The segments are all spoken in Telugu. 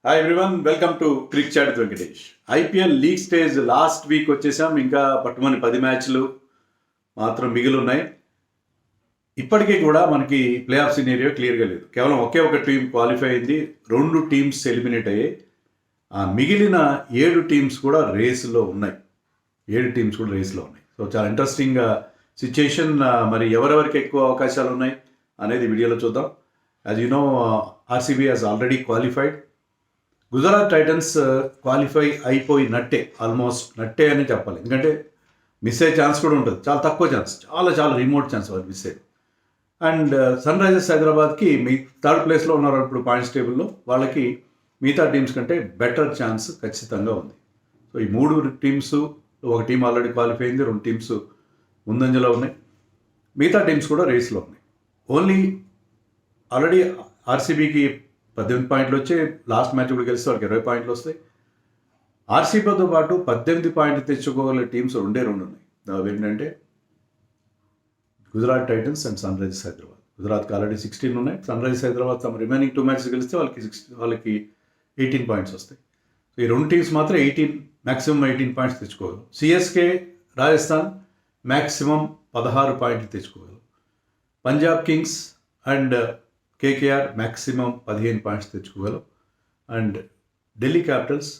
Hi everyone, welcome to Crick Chat Venkatesh. IPL league stage last week వచ్చేసాం. ఇంకా పట్టుమని 10 మ్యాచ్లు మాత్రం మిగిలి ఉన్నాయి. ఇప్పటికీ కూడా మనకి ప్లే ఆఫ్ సినేరియో క్లియర్గా లేదు. కేవలం ఒకే ఒక టీం క్వాలిఫై అయింది, 2 టీమ్స్ ఎలిమినేట్ అయ్యాయి. మిగిలిన 7 టీమ్స్ కూడా రేస్లో ఉన్నాయి. 7 టీమ్స్ కూడా రేస్లో ఉన్నాయి. సో చాలా ఇంట్రెస్టింగ్ సిచ్యుయేషన్. మరి ఎవరెవరికి ఎక్కువ అవకాశాలు ఉన్నాయి అనేది వీడియోలో చూద్దాం. As you know, RCB has already qualified. Gujarat Titans qualify అయిపోయినట్టే, ఆల్మోస్ట్ నట్టే అని చెప్పాలి. ఎందుకంటే మిస్ అయ్యే ఛాన్స్ కూడా ఉంటుంది, చాలా తక్కువ ఛాన్స్, చాలా రిమోట్ ఛాన్స్ వాళ్ళు మిస్ అయ్యేది. అండ్ సన్ రైజర్స్ హైదరాబాద్కి మీ 3rd ప్లేస్లో ఉన్నారు ఇప్పుడు పాయింట్స్ టేబుల్లో. వాళ్ళకి మిగతా టీమ్స్ కంటే బెటర్ ఛాన్స్ ఖచ్చితంగా ఉంది. సో ఈ 3 టీమ్స్, ఒక టీం ఆల్రెడీ క్వాలిఫై అయింది, 2 టీమ్స్ ముందంజలో ఉన్నాయి, మిగతా టీమ్స్ కూడా రేస్లో ఉన్నాయి. ఓన్లీ ఆల్రెడీ ఆర్సీబీకి 18 పాయింట్లు వచ్చి లాస్ట్ మ్యాచ్ కూడా గెలిస్తే వాళ్ళకి 20 పాయింట్లు వస్తాయి. ఆర్సీబీతో పాటు 18 పాయింట్లు తెచ్చుకోగల టీమ్స్ 2 ఉన్నాయి. అవి ఏంటంటే Gujarat titans and sunrisers Hyderabad. గుజరాత్కి ఆల్రెడీ 16 ఉన్నాయి. సన్ రైజర్స్ హైదరాబాద్ తమ రిమైనింగ్ 2 మ్యాచెస్ గెలిస్తే వాళ్ళకి 18 పాయింట్స్ వస్తాయి. సో ఈ 2 టీమ్స్ మాత్రం మ్యాక్సిమం 18 పాయింట్స్ తెచ్చుకోగలరు. సిఎస్కే రాజస్థాన్ మ్యాక్సిమం 16 పాయింట్లు తెచ్చుకోగలరు. Punjab kings and KKR maximum 15 points తెచ్చుకోగలరు. And Delhi capitals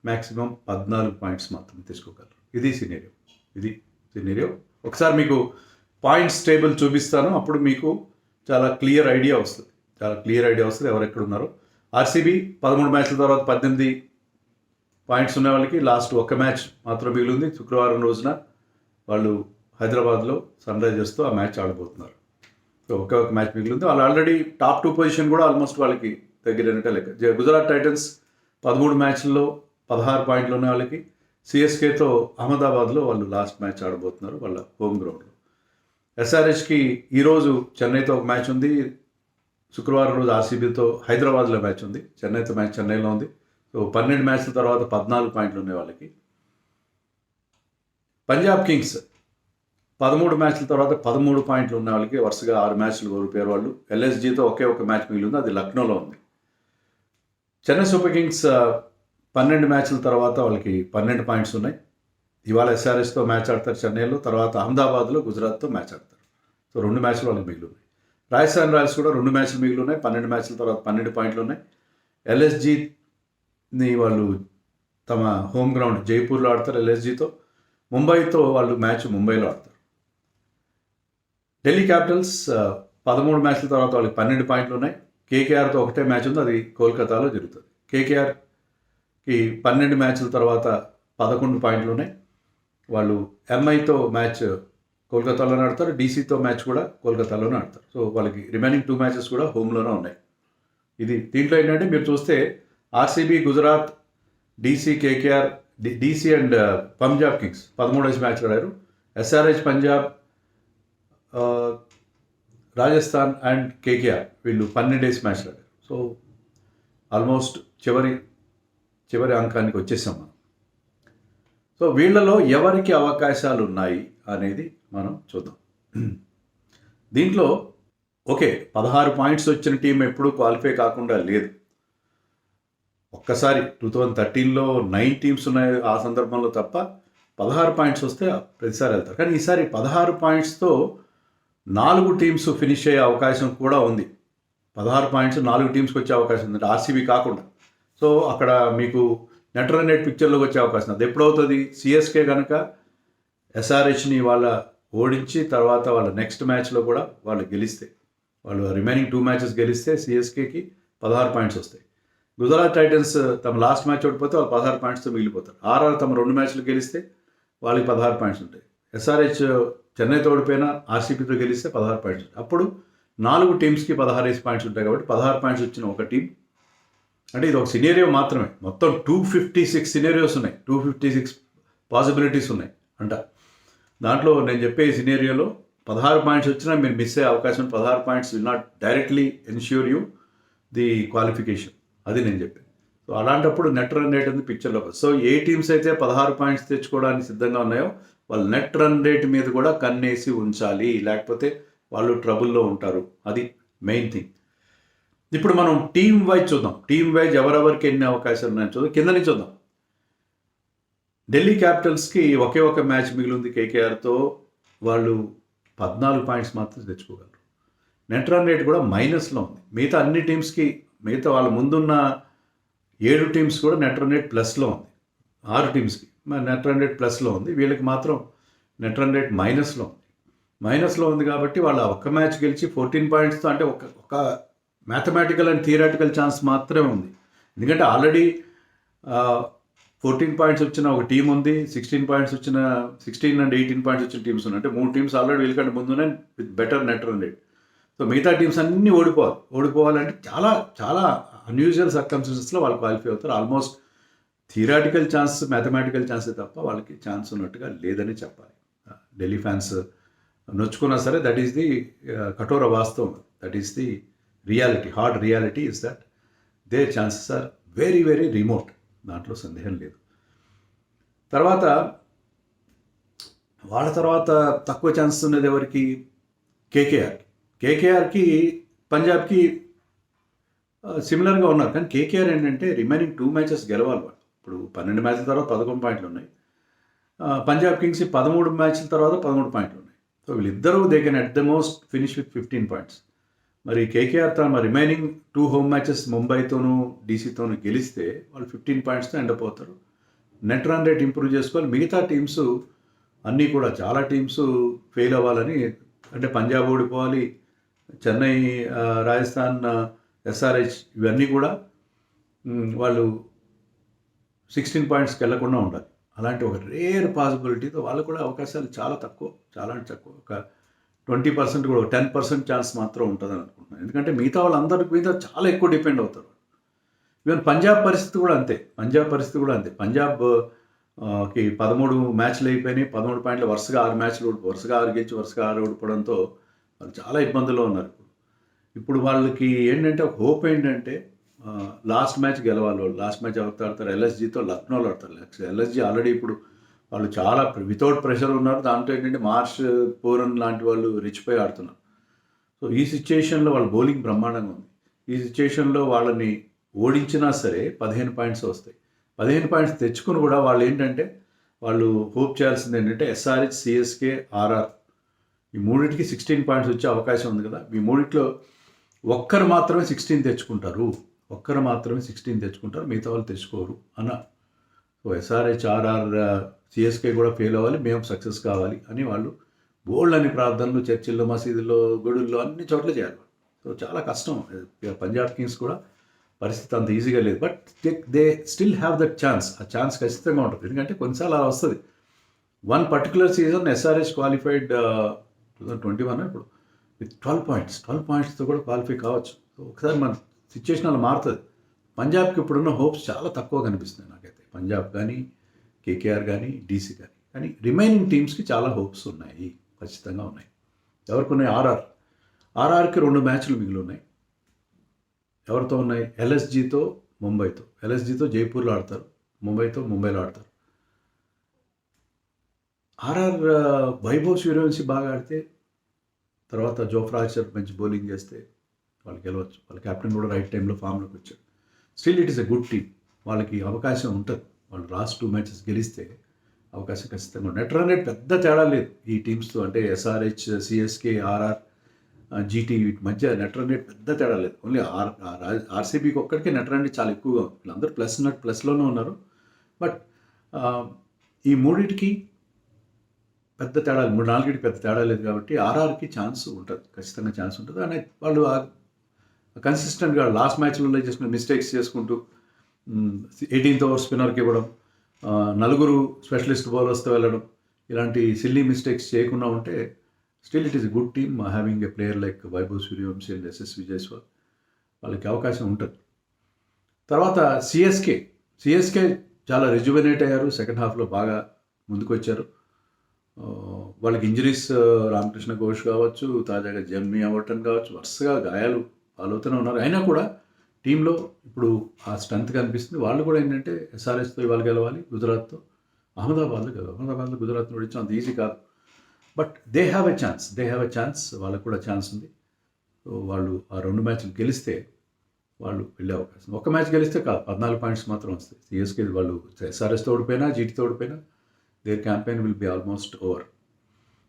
maximum 14 points మాత్రం తెచ్చుకోగలరు. ఇది సినేరియో. ఒకసారి మీకు పాయింట్స్ టేబుల్ చూపిస్తాను, అప్పుడు మీకు చాలా క్లియర్ ఐడియా వస్తుంది ఎవరెక్కడ ఉన్నారో. ఆర్సీబీ 13 మ్యాచ్ల తర్వాత 18 పాయింట్స్ ఉన్న వాళ్ళకి లాస్ట్ ఒక్క మ్యాచ్ మాత్రం మిగిలింది. శుక్రవారం రోజున వాళ్ళు హైదరాబాద్లో సన్ రైజర్స్తో ఆ మ్యాచ్ ఆడబోతున్నారు. సో ఒక మ్యాచ్ మిగిలింది. వాళ్ళు ఆల్రెడీ టాప్ 2 పొజిషన్ కూడా ఆల్మోస్ట్ వాళ్ళకి దగ్గరనట్టే లెక్క. గుజరాత్ టైటన్స్ 13 మ్యాచ్ల్లో 16 పాయింట్లు ఉన్న వాళ్ళకి. సిఎస్కేతో అహ్మదాబాద్లో వాళ్ళు లాస్ట్ మ్యాచ్ ఆడబోతున్నారు వాళ్ళ హోమ్ గ్రౌండ్లో. ఎస్ఆర్హెచ్కి ఈరోజు చెన్నైతో ఒక మ్యాచ్ ఉంది. శుక్రవారం రోజు ఆర్సీబీతో హైదరాబాద్లో మ్యాచ్ ఉంది. చెన్నైతో మ్యాచ్ చెన్నైలో ఉంది. సో 12 మ్యాచ్ల తర్వాత 14 పాయింట్లు ఉన్నాయి వాళ్ళకి. పంజాబ్ కింగ్స్ 13 మ్యాచ్ల తర్వాత 13 పాయింట్లు ఉన్న వాళ్ళకి వరుసగా 6 మ్యాచ్లు కోల్పోయారు వాళ్ళు. ఎల్ఎస్జీతో ఒకే ఒక మ్యాచ్ మిగిలింది, అది లక్నోలో ఉంది. చెన్నై సూపర్ కింగ్స్ 12 మ్యాచ్ల తర్వాత వాళ్ళకి 12 పాయింట్స్ ఉన్నాయి. ఇవాళ ఎస్ఆర్ఎస్తో మ్యాచ్ ఆడతారు చెన్నైలో, తర్వాత అహ్మదాబాద్లో గుజరాత్తో మ్యాచ్ ఆడతారు. సో 2 మ్యాచ్లు వాళ్ళకి మిగిలి ఉన్నాయి. రాజస్థాన్ రాయల్స్ కూడా 2 మ్యాచ్లు మిగిలి ఉన్నాయి, 12 మ్యాచ్ల తర్వాత 12 పాయింట్లు ఉన్నాయి. ఎల్ఎస్జీని వాళ్ళు తమ హోమ్ గ్రౌండ్ జైపూర్లో ఆడతారు ఎల్ఎస్జీతో. ముంబైతో వాళ్ళు మ్యాచ్ ముంబైలో ఆడతారు. ఢిల్లీ క్యాపిటల్స్ 13 మ్యాచ్ల తర్వాత వాళ్ళకి 12 పాయింట్లు ఉన్నాయి. కేకేఆర్తో ఒకటే మ్యాచ్ ఉంది, అది కోల్కతాలో జరుగుతుంది. కేకేఆర్కి 12 మ్యాచ్ల తర్వాత 11 పాయింట్లు ఉన్నాయి. వాళ్ళు ఎంఐతో మ్యాచ్ కోల్కతాలోనే ఆడతారు, డీసీతో మ్యాచ్ కూడా కోల్కతాలోనే ఆడతారు. సో వాళ్ళకి రిమైనింగ్ 2 మ్యాచెస్ కూడా హోమ్లోనే ఉన్నాయి. దీంట్లో ఏంటంటే మీరు చూస్తే RCB, Gujarat, DC, KKR, DC and Punjab Kings 13 మ్యాచ్లు ఆడారు. SRH, Punjab, Rajasthan and KKR వీళ్ళు 12 మ్యాచ్లు ఆడారు. సో ఆల్మోస్ట్ చివరి అంకానికి వచ్చేసాం మనం. సో వీళ్ళలో ఎవరికి అవకాశాలు ఉన్నాయి అనేది మనం చూద్దాం. దీంట్లో 16 పాయింట్స్ వచ్చిన టీం ఎప్పుడూ క్వాలిఫై కాకుండా లేదు. ఒక్కసారి 2013లో 9 టీమ్స్ ఉన్నాయి, ఆ సందర్భంలో తప్ప 16 పాయింట్స్ వస్తే ప్రతిసారి వెళ్తారు. కానీ ఈసారి 16 పాయింట్స్తో 4 టీమ్స్ ఫినిష్ అయ్యే అవకాశం కూడా ఉంది. 16 పాయింట్స్ 4 టీమ్స్కి వచ్చే అవకాశం ఉంది, ఆర్సీబీ కాకుండా. సో అక్కడ మీకు నెట్ రన్ రేట్ పిక్చర్లోకి వచ్చే అవకాశం. అది ఎప్పుడవుతుంది? సిఎస్కే కనుక ఎస్ఆర్హెచ్ని వాళ్ళ ఓడించి తర్వాత వాళ్ళ నెక్స్ట్ మ్యాచ్లో కూడా వాళ్ళు గెలిస్తే, వాళ్ళు రిమైనింగ్ 2 మ్యాచెస్ గెలిస్తే సిఎస్కేకి 16 పాయింట్స్ వస్తాయి. గుజరాత్ టైటన్స్ తమ లాస్ట్ మ్యాచ్ ఓడిపోతే వాళ్ళు 16 పాయింట్స్తో మిగిలిపోతారు. ఆర్ఆర్ తమ 2 మ్యాచ్లు గెలిస్తే వాళ్ళకి 16 పాయింట్స్ ఉంటాయి. ఎస్ఆర్హెచ్ చెన్నైతో ఓడిపోయినా ఆర్సీబీతో గెలిస్తే 16 పాయింట్స్ ఉంటాయి. అప్పుడు 4 టీమ్స్కి 16 పాయింట్స్ ఉంటాయి. కాబట్టి 16 పాయింట్స్ వచ్చిన ఒక టీం అంటే ఇది ఒక సినేరియో మాత్రమే. మొత్తం 256 సినేరియోస్ ఉన్నాయి, 256 పాసిబిలిటీస్ ఉన్నాయి అంట. దాంట్లో నేను చెప్పే సినేరియోలో 16 పాయింట్స్ వచ్చినా మీరు మిస్ అయ్యే అవకాశం. 16 points will not directly ensure you the qualification, అది నేను చెప్పాను. సో అలాంటప్పుడు నెట్ రన్ రేట్ అనేది పిక్చర్లోకి. సో ఏ టీమ్స్ అయితే 16 పాయింట్స్ తెచ్చుకోవడానికి సిద్ధంగా ఉన్నాయో వాళ్ళు నెట్ రన్ రేట్ మీద కూడా కన్నేసి ఉంచాలి, లేకపోతే వాళ్ళు ట్రబుల్లో ఉంటారు. అది మెయిన్ థింగ్. ఇప్పుడు మనం టీమ్ వైజ్ చూద్దాం. టీమ్ వైజ్ ఎవరెవరికి ఎన్ని అవకాశాలు ఉన్నాయని చూద్దాం. కింద నుంచి చూద్దాం. ఢిల్లీ క్యాపిటల్స్కి ఒకే ఒక మ్యాచ్ మిగిలింది కేకేఆర్తో. వాళ్ళు 14 పాయింట్స్ మాత్రం తెచ్చుకోగలరు. నెట్ రన్ రేట్ కూడా మైనస్లో ఉంది. మిగతా అన్ని టీమ్స్కి, మిగతా వాళ్ళ ముందున్న 7 టీమ్స్ కూడా నెట్ రన్ రేట్ ప్లస్లో ఉంది. 6 టీమ్స్కి నెట్ రన్ రేట్ ప్లస్లో ఉంది. వీళ్ళకి మాత్రం నెట్ రన్ రేట్ మైనస్లో ఉంది. మైనస్లో ఉంది కాబట్టి వాళ్ళ ఒక్క మ్యాచ్ గెలిచి 14 పాయింట్స్తో, అంటే ఒక మ్యాథమెటికల్ అండ్ థియరాటికల్ ఛాన్స్ మాత్రమే ఉంది. ఎందుకంటే ఆల్రెడీ 14 పాయింట్స్ వచ్చిన ఒక టీం ఉంది, 16 పాయింట్స్ వచ్చిన 16 అండ్ 18 పాయింట్స్ వచ్చిన టీమ్స్ ఉన్నాయి. అంటే 3 టీమ్స్ ఆల్రెడీ వీళ్ళకంటే ముందున్నాయి with better net run rate. So మిగతా టీమ్స్ అన్నీ ఓడిపోవాలంటే చాలా చాలా అన్యూజువల్ సర్కమ్స్టెన్సెస్లో వాళ్ళు క్వాలిఫై అవుతారు. ఆల్మోస్ట్ థియరాటికల్ ఛాన్స్, మ్యాథమెటికల్ ఛాన్సే తప్ప వాళ్ళకి ఛాన్స్ ఉన్నట్టుగా లేదని చెప్పాలి. ఢిల్లీ ఫ్యాన్స్ నొచ్చుకున్నా సరే, దట్ ఈస్ ది కఠోర వాస్తవం. That is the reality. Hard reality is that their chances are very very remote. దాంట్లో సందేహం లేదు. తర్వాత వాళ్ళ తర్వాత తక్కువ ఛాన్సెస్ ఉన్నది ఎవరికి? కేకేఆర్కి పంజాబ్కి సిమిలర్గా ఉన్నారు. కానీ కేకేఆర్ ఏంటంటే రిమైనింగ్ 2 మ్యాచెస్ గెలవాలి వాళ్ళు. ఇప్పుడు 12 మ్యాచ్ల తర్వాత 11 పాయింట్లు ఉన్నాయి. పంజాబ్ కింగ్స్ 13 మ్యాచ్ల తర్వాత 13 పాయింట్లు ఉన్నాయి. సో వీళ్ళిద్దరూ they can at the most finish with 15 points. మరి కేకేఆర్ తన రిమైనింగ్ 2 హోమ్ మ్యాచెస్ ముంబైతోనూ డీసీతోనూ గెలిస్తే వాళ్ళు 15 పాయింట్స్తో ఎండప్ అవుతారు. నెట్ రన్ రేట్ ఇంప్రూవ్ చేసుకోవాలి. మిగతా టీమ్స్ అన్నీ కూడా, చాలా టీమ్స్ ఫెయిల్ అవ్వాలని, అంటే పంజాబ్ ఓడిపోవాలి, చెన్నై, రాజస్థాన్, ఎస్ఆర్హెచ్ ఇవన్నీ కూడా వాళ్ళు 16 పాయింట్స్కి వెళ్లకుండా ఉండాలి. అలాంటి ఒక రేర్ పాసిబిలిటీతో వాళ్ళు కూడా అవకాశాలు చాలా తక్కువ, చాలా తక్కువ. ఒక 20% కూడా, 10% ఛాన్స్ మాత్రం ఉంటుందని అనుకుంటున్నాను. ఎందుకంటే మిగతా వాళ్ళందరి మీద చాలా ఎక్కువ డిపెండ్ అవుతారు. ఈవెన్ పంజాబ్ పరిస్థితి కూడా అంతే. పంజాబ్కి 13 మ్యాచ్లు అయిపోయినాయి, 13 పాయింట్లు, వరుసగా 6 మ్యాచ్లు వరుసగా 6 గెలిచి వరుసగా 6 ఓడిపోవడంతో వాళ్ళు చాలా ఇబ్బందుల్లో ఉన్నారు. ఇప్పుడు వాళ్ళకి ఏంటంటే ఒక హోప్ ఏంటంటే లాస్ట్ మ్యాచ్ గెలవాలి. వాళ్ళు లాస్ట్ మ్యాచ్ ఎవరితో ఆడతారు? ఎల్ఎస్జీతో లక్నోలో ఆడతారు. ఎల్ఎస్జీ ఆల్రెడీ ఇప్పుడు వాళ్ళు చాలా వితౌట్ ప్రెషర్ ఉన్నారు. దాంట్లో ఏంటంటే మార్ష్, పూరన్ లాంటి వాళ్ళు రిచిపోయి ఆడుతున్నారు. సో ఈ సిచ్యుయేషన్లో వాళ్ళ బౌలింగ్ బ్రహ్మాండంగా ఉంది. ఈ సిచ్యుయేషన్లో వాళ్ళని ఓడించినా సరే 15 పాయింట్స్ వస్తాయి. 15 పాయింట్స్ తెచ్చుకుని కూడా వాళ్ళు ఏంటంటే వాళ్ళు హోప్ చేయాల్సింది ఏంటంటే ఎస్ఆర్హెచ్, సిఎస్కే, ఆర్ఆర్ ఈ మూడింటికి 16 పాయింట్స్ వచ్చే అవకాశం ఉంది కదా. ఈ మూడింటిలో ఒక్కరు మాత్రమే 16 తెచ్చుకుంటారు. మిగతా వాళ్ళు తెచ్చుకోరు అన్న. సో ఎస్ఆర్హెచ్, ఆర్ఆర్, సిఎస్కే కూడా ఫెయిల్ అవ్వాలి, మేము సక్సెస్ కావాలి అని వాళ్ళు బోల్డ్ అని ప్రార్థనలు చర్చిల్లో, మసీదుల్లో, గుడుల్లో అన్ని చోట్ల చేయాలి. సో చాలా కష్టం. పంజాబ్ కింగ్స్ కూడా పరిస్థితి అంత ఈజీగా లేదు. But they still have that chance. ఆ ఛాన్స్ ఖచ్చితంగా ఉంటుంది. ఎందుకంటే కొన్నిసార్లు అలా వస్తుంది. One particular season SRH qualified 2021 ఇప్పుడు విత్ 12 పాయింట్స్తో కూడా క్వాలిఫై కావచ్చు. సో ఒకసారి మన సిచ్యుయేషన్ అలా మారుతుంది. పంజాబ్కి ఇప్పుడున్న హోప్స్ చాలా తక్కువ కనిపిస్తున్నాయి నాకైతే. పంజాబ్ కానీ, కేకేఆర్ కానీ, డీసీ కానీ రిమైనింగ్ టీమ్స్కి చాలా హోప్స్ ఉన్నాయి, ఖచ్చితంగా ఉన్నాయి. ఎవరికి ఉన్నాయి? ఆర్ఆర్కి 2 మ్యాచ్లు మిగిలి ఉన్నాయి. ఎవరితో ఉన్నాయి? ఎల్ఎస్జీతో, ముంబైతో. ఎల్ఎస్జీతో జైపూర్లో ఆడతారు, ముంబైలో ఆడతారు. ఆర్ఆర్ వైభవ్ సూర్యవంశీ బాగా ఆడితే, తర్వాత జోఫ్రా ఆర్చర్ మంచి బౌలింగ్ చేస్తే వాళ్ళు గెలవచ్చు. వాళ్ళ కెప్టెన్ కూడా రైట్ టైంలో ఫామ్లోకి వచ్చాడు. Still it is a good team. వాళ్ళకి అవకాశం ఉంటుంది. వాళ్ళు లాస్ట్ 2 మ్యాచెస్ గెలిస్తే అవకాశం ఖచ్చితంగా ఉంటుంది. నెట్ రన్ రేట్ పెద్ద తేడా లేదు ఈ టీమ్స్తో. అంటే ఎస్ఆర్హెచ్, సిఎస్కే, ఆర్ఆర్, జీటీ వీటి మధ్య నెట్ రన్ రేట్ పెద్ద తేడా లేదు. ఓన్లీ ఆర్సీబీకి ఒక్కడికే నెట్ రన్ రేట్ చాలా ఎక్కువగా ఉంది. వీళ్ళందరూ ప్లస్లోనే ఉన్నారు. బట్ ఈ మూడింటికి పెద్ద తేడా, 3-4కి పెద్ద తేడా లేదు. కాబట్టి ఆర్ఆర్కి ఛాన్స్ ఉంటుంది, ఖచ్చితంగా ఛాన్స్ ఉంటుంది. అని వాళ్ళు కన్సిస్టెంట్గా లాస్ట్ మ్యాచ్లలో చేసిన మిస్టేక్స్ చేసుకుంటూ 18th ఓవర్ స్పిన్నర్కి ఇవ్వడం, 4 స్పెషలిస్ట్ బౌలర్స్తో వెళ్ళడం, ఇలాంటి సిల్లీ మిస్టేక్స్ చేయకుండా ఉంటే still it is a good team having a player like Vaibhav Suryavanshi and SSV Jaiswal. వాళ్ళకి అవకాశం ఉంటుంది. తర్వాత సిఎస్కే చాలా రెజ్యువనేట్ అయ్యారు. సెకండ్ హాఫ్లో బాగా ముందుకు వచ్చారు. వాళ్ళకి ఇంజరీస్, రామకృష్ణ ఘోష్ కావచ్చు, తాజాగా జెమ్మి అవర్టన్ కావచ్చు, వరుసగా గాయాలు పాలవుతూనే ఉన్నారు. అయినా కూడా టీంలో ఇప్పుడు ఆ స్ట్రెంత్ కనిపిస్తుంది. వాళ్ళు కూడా ఏంటంటే ఎస్ఆర్హెచ్తో ఇవాళ గెలవాలి, గుజరాత్తో, అహ్మదాబాద్లో గుజరాత్ను ఓడించడం అంత ఈజీ కాదు. But they have a chance. వాళ్ళకు కూడా ఛాన్స్ ఉంది. సో వాళ్ళు ఆ 2 మ్యాచ్లు గెలిస్తే వాళ్ళు వెళ్ళే అవకాశం. ఒక మ్యాచ్ గెలిస్తే కాదు 14 పాయింట్స్ మాత్రం వస్తాయి. సిఎస్కే వాళ్ళు ఎస్ఆర్ఎస్తో ఓడిపోయినా, జీటీతో ఓడిపోయినా their campaign will be almost over.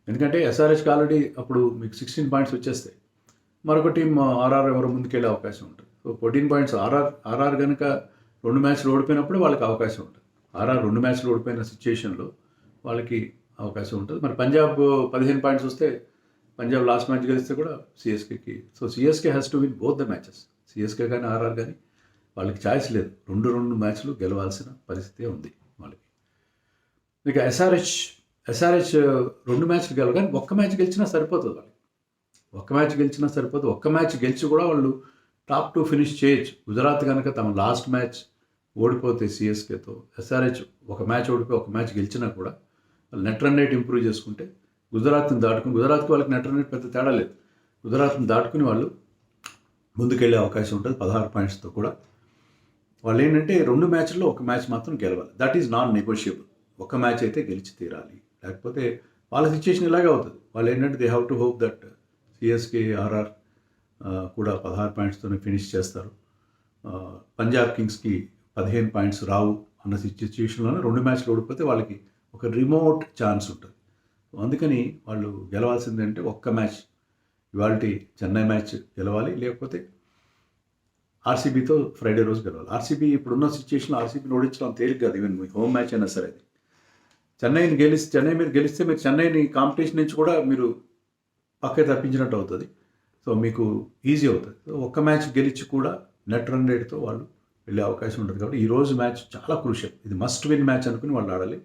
ఎందుకంటే ఎస్ఆర్హెచ్కి ఆల్రెడీ అప్పుడు మీకు 16 పాయింట్స్ వచ్చేస్తాయి. మరొక టీం ఆర్ఆర్ ఎవరో ముందుకెళ్ళే అవకాశం ఉంటుంది. సో 14 పాయింట్స్ ఆర్ఆర్ కనుక 2 మ్యాచ్లు ఓడిపోయినప్పుడు వాళ్ళకి అవకాశం ఉంటుంది. ఆర్ఆర్ 2 మ్యాచ్లు ఓడిపోయిన సిచ్యుయేషన్లో వాళ్ళకి అవకాశం ఉంటుంది. మరి పంజాబ్ 15 పాయింట్స్ వస్తే పంజాబ్ లాస్ట్ మ్యాచ్ గెలిస్తే కూడా సిఎస్కేకి. So CSK has to win both the matches. CSK కానీ ఆర్ఆర్ కానీ వాళ్ళకి ఛాయిస్ లేదు. 2 మ్యాచ్లు గెలవాల్సిన పరిస్థితే ఉంది వాళ్ళకి. ఇక ఎస్ఆర్హెచ్ 2 మ్యాచ్లు గెలవు, కానీ ఒక్క మ్యాచ్ గెలిచినా సరిపోతుంది వాళ్ళకి. ఒక్క మ్యాచ్ గెలిచినా సరిపోతుంది. ఒక్క మ్యాచ్ గెలిచి కూడా వాళ్ళు టాప్ 2 ఫినిష్ చేయొచ్చు. గుజరాత్ కనుక తమ లాస్ట్ మ్యాచ్ ఓడిపోతే సిఎస్కేతో, ఎస్ఆర్హెచ్ ఒక మ్యాచ్ ఓడిపోయి ఒక మ్యాచ్ గెలిచినా కూడా వాళ్ళు నెట్ రన్ రేట్ ఇంప్రూవ్ చేసుకుంటే గుజరాత్కి వాళ్ళకి నెట్ రన్ రేట్ పెద్ద తేడా లేదు. గుజరాత్ని దాటుకుని వాళ్ళు ముందుకెళ్ళే అవకాశం ఉంటుంది 16 పాయింట్స్తో కూడా. వాళ్ళు ఏంటంటే 2 మ్యాచ్ల్లో ఒక మ్యాచ్ మాత్రం గెలవాలి. That is non negotiable. ఒక మ్యాచ్ అయితే గెలిచి తీరాలి, లేకపోతే వాళ్ళ సిచ్యుయేషన్ ఇలాగే అవుతుంది. వాళ్ళు ఏంటంటే they have to hope that CSK RR కూడా 16 పాయింట్స్తోనే ఫినిష్ చేస్తారు. పంజాబ్ కింగ్స్కి 15 పాయింట్స్ రావు అన్న సిచ్యుయేషన్లోనే 2 మ్యాచ్లు ఓడిపోతే వాళ్ళకి ఒక రిమోట్ ఛాన్స్ ఉంటుంది. అందుకని వాళ్ళు గెలవాల్సిందంటే ఒక్క మ్యాచ్, ఇవాళ చెన్నై మ్యాచ్ గెలవాలి, లేకపోతే ఆర్సీబీతో ఫ్రైడే రోజు గెలవాలి. ఆర్సీబీ ఇప్పుడున్న సిచ్యుయేషన్లో ఆర్సీబీని ఓడించడం తేలిక కాదు. ఈవెన్ మీ హోమ్ మ్యాచ్ అయినా సరే అది చెన్నై మీరు గెలిస్తే మీరు చెన్నైని కాంపిటీషన్ నుంచి కూడా మీరు పక్కే తప్పించినట్టు అవుతుంది. సో మీకు ఈజీ అవుతుంది. సో ఒక్క మ్యాచ్ గెలిచి కూడా నెట్ రన్ రేట్తో వాళ్ళు వెళ్ళే అవకాశం ఉంటుంది. కాబట్టి ఈరోజు మ్యాచ్ చాలా క్రూషియల్. ఇది మస్ట్ విన్ మ్యాచ్ అనుకుని వాళ్ళు ఆడాలి.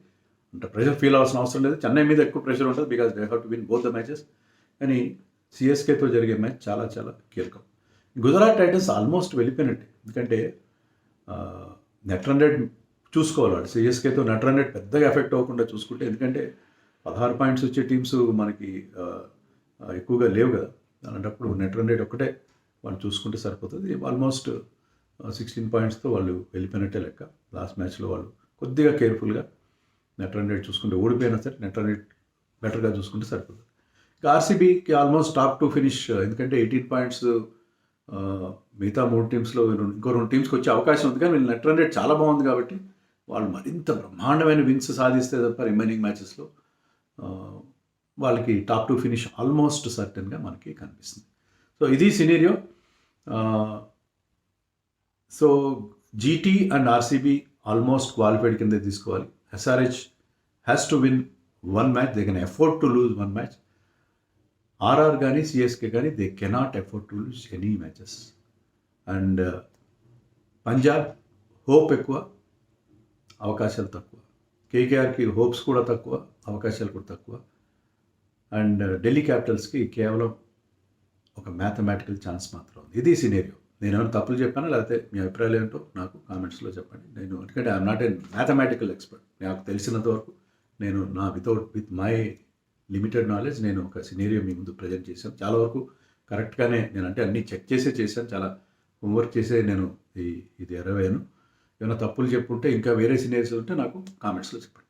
అంటే ప్రెషర్ ఫీల్ అవ్వాల్సిన అవసరం లేదు. చెన్నై మీద ఎక్కువ ప్రెషర్ ఉంటుంది, because they have to win both the matches. కానీ సిఎస్కేతో జరిగే మ్యాచ్ చాలా చాలా కీలకం. గుజరాత్ టైటన్స్ ఆల్మోస్ట్ వెళ్ళిపోయినట్టే. ఎందుకంటే నెట్ రన్ రేట్ చూసుకోవాలి. సిఎస్కేతో నెట్ రన్ రేట్ పెద్దగా ఎఫెక్ట్ అవ్వకుండా చూసుకుంటే, ఎందుకంటే 16 పాయింట్స్ వచ్చే టీమ్స్ మనకి ఎక్కువగా లేవు కదా. అలాంటప్పుడు నెట్ రన్ రేట్ ఒక్కటే వాళ్ళు చూసుకుంటే సరిపోతుంది. ఆల్మోస్ట్ 16 పాయింట్స్తో వాళ్ళు వెళ్ళిపోయినట్టే లెక్క. లాస్ట్ మ్యాచ్లో వాళ్ళు కొద్దిగా కేర్ఫుల్గా నెట్ రన్ రేట్ చూసుకుంటే, ఓడిపోయినా సరే నెట్ రన్ రేట్ బెటర్గా చూసుకుంటే సరిపోతుంది. ఇక ఆర్సీబీకి ఆల్మోస్ట్ టాప్ 2 ఫినిష్, ఎందుకంటే 18 పాయింట్స్ మిగతా 3 టీమ్స్లో ఇంకో 2 టీమ్స్కి వచ్చే అవకాశం ఉంది. కానీ వీళ్ళు నెట్ రన్ రేట్ చాలా బాగుంది కాబట్టి వాళ్ళు మరింత బ్రహ్మాండమైన విన్స్ సాధిస్తే తప్ప రిమైనింగ్ మ్యాచెస్లో వాళ్ళకి టాప్ 2 ఫినిష్ ఆల్మోస్ట్ సర్టెన్గా మనకి కనిపిస్తుంది. సో ఇది scenario. So GT and RCB almost qualified కింద తీసుకోవాలి. SRH has to win 1 match, they can afford to lose 1 match. RR కానీ సిఎస్కే కానీ they cannot afford to lose any matches. And Punjab hope ఎక్కువ, అవకాశాలు తక్కువ. కేకేఆర్కి హోప్స్ కూడా తక్కువ, అవకాశాలు కూడా తక్కువ. అండ్ ఢిల్లీ క్యాపిటల్స్కి కేవలం ఒక మ్యాథమెటికల్ ఛాన్స్ మాత్రం ఉంది. ఇది సినేరియో. నేను ఏమైనా తప్పులు చెప్పానా, లేకపోతే మీ అభిప్రాయాలు ఏంటో నాకు కామెంట్స్లో చెప్పండి. నేను ఎందుకంటే I'm not a mathematical expert. నాకు తెలిసినంత వరకు నేను విత్ మై లిమిటెడ్ నాలెడ్జ్ నేను ఒక సినేరియో మీ ముందు ప్రజెంట్ చేశాను. చాలా వరకు కరెక్ట్గానే నేను అంటే అన్నీ చెక్ చేశాను, చాలా హోంవర్క్ చేసే నేను ఇది ఎరవేను. ఏమైనా తప్పులు చెప్పుంటే ఇంకా వేరే సినేరియోస్ ఉంటే నాకు కామెంట్స్లో చెప్పండి.